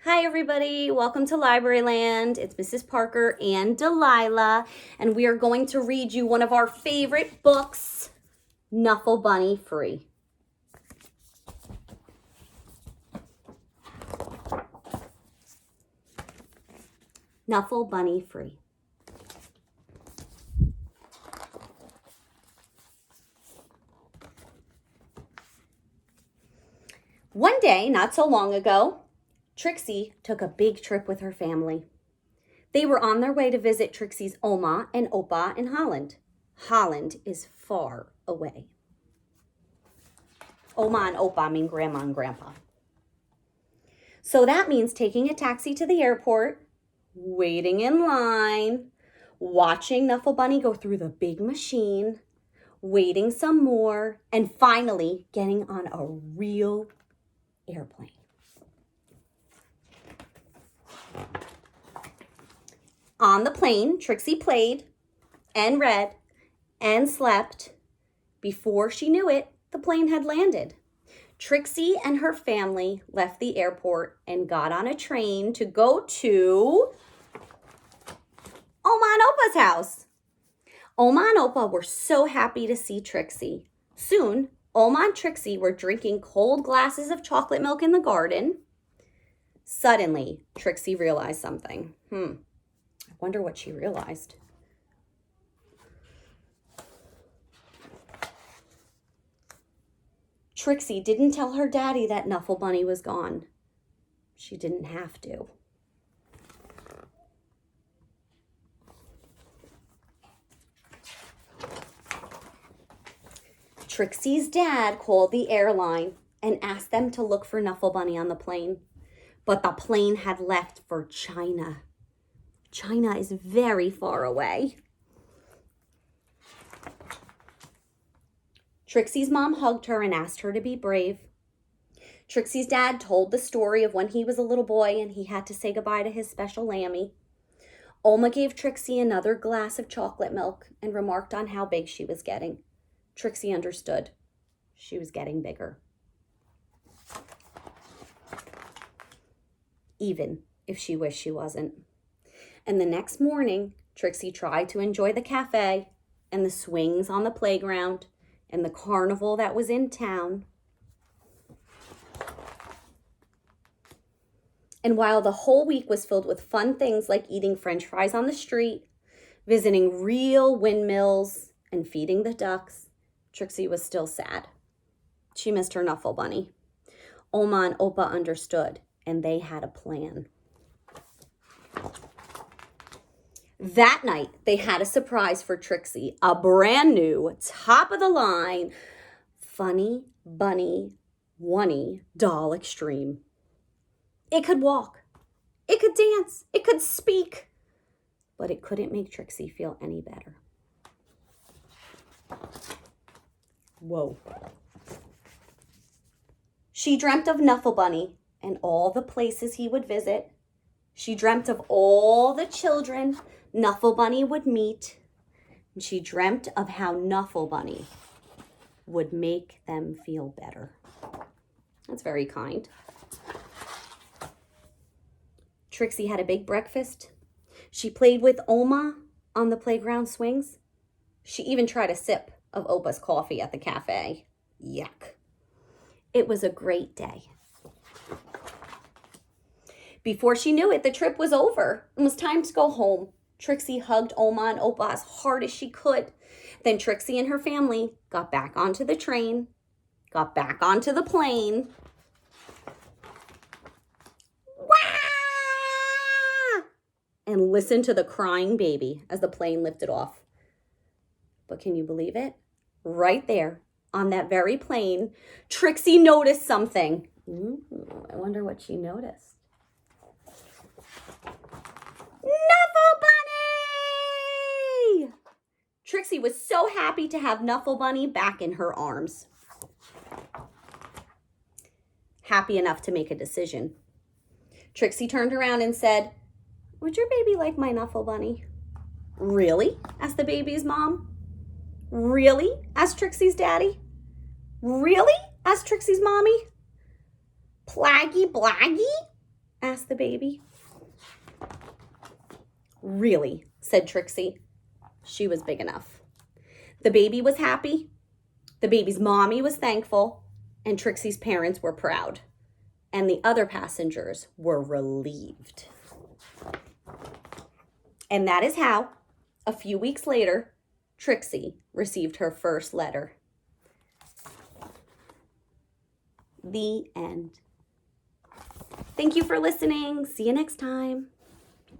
Hi everybody, welcome to Library Land. It's Mrs. Parker and Delilah, and we are going to read you one of our favorite books, Knuffle Bunny Free. Knuffle Bunny Free. One day, not so long ago, Trixie took a big trip with her family. They were on their way to visit Trixie's Oma and Opa in Holland. Holland is far away. Oma and Opa mean Grandma and Grandpa. So that means taking a taxi to the airport, waiting in line, watching Knuffle Bunny go through the big machine, waiting some more, and finally getting on a real airplane. On the plane, Trixie played and read and slept. Before she knew it, the plane had landed. Trixie and her family left the airport and got on a train to go to Oma and Opa's house. Oma and Opa were so happy to see Trixie. Soon, Oma and Trixie were drinking cold glasses of chocolate milk in the garden. Suddenly, Trixie realized something. I wonder what she realized. Trixie didn't tell her daddy that Knuffle Bunny was gone. She didn't have to. Trixie's dad called the airline and asked them to look for Knuffle Bunny on the plane. But the plane had left for China. China is very far away. Trixie's mom hugged her and asked her to be brave. Trixie's dad told the story of when he was a little boy and he had to say goodbye to his special lammy. Oma gave Trixie another glass of chocolate milk and remarked on how big she was getting. Trixie understood. She was getting bigger. Even if she wished she wasn't. And the next morning, Trixie tried to enjoy the cafe and the swings on the playground and the carnival that was in town. And while the whole week was filled with fun things like eating French fries on the street, visiting real windmills, and feeding the ducks, Trixie was still sad. She missed her Knuffle Bunny. Oma and Opa understood, and they had a plan. That night, they had a surprise for Trixie, a brand new, top-of-the-line, Funny Bunny Oney doll extreme. It could walk, it could dance, it could speak, but it couldn't make Trixie feel any better. Whoa. She dreamt of Knuffle Bunny and all the places he would visit. She dreamt of all the children Knuffle Bunny would meet. And she dreamt of how Knuffle Bunny would make them feel better. That's very kind. Trixie had a big breakfast. She played with Oma on the playground swings. She even tried a sip of Opa's coffee at the cafe. Yuck. It was a great day. Before she knew it, the trip was over and was time to go home. Trixie hugged Oma and Opa as hard as she could. Then Trixie and her family got back onto the train, got back onto the plane. Wah! And listened to the crying baby as the plane lifted off. But can you believe it? Right there on that very plane, Trixie noticed something. I wonder what she noticed. Knuffle Bunny! Trixie was so happy to have Knuffle Bunny back in her arms. Happy enough to make a decision. Trixie turned around and said, "Would your baby like my Knuffle Bunny?" "Really?" asked the baby's mom. "Really?" asked Trixie's daddy. "Really?" asked Trixie's mommy. "Plaggy blaggy?" asked the baby. Really, said Trixie. She was big enough. The baby was happy, the baby's mommy was thankful, and Trixie's parents were proud. And the other passengers were relieved. And that is how, a few weeks later, Trixie received her first letter. The end. Thank you for listening. See you next time.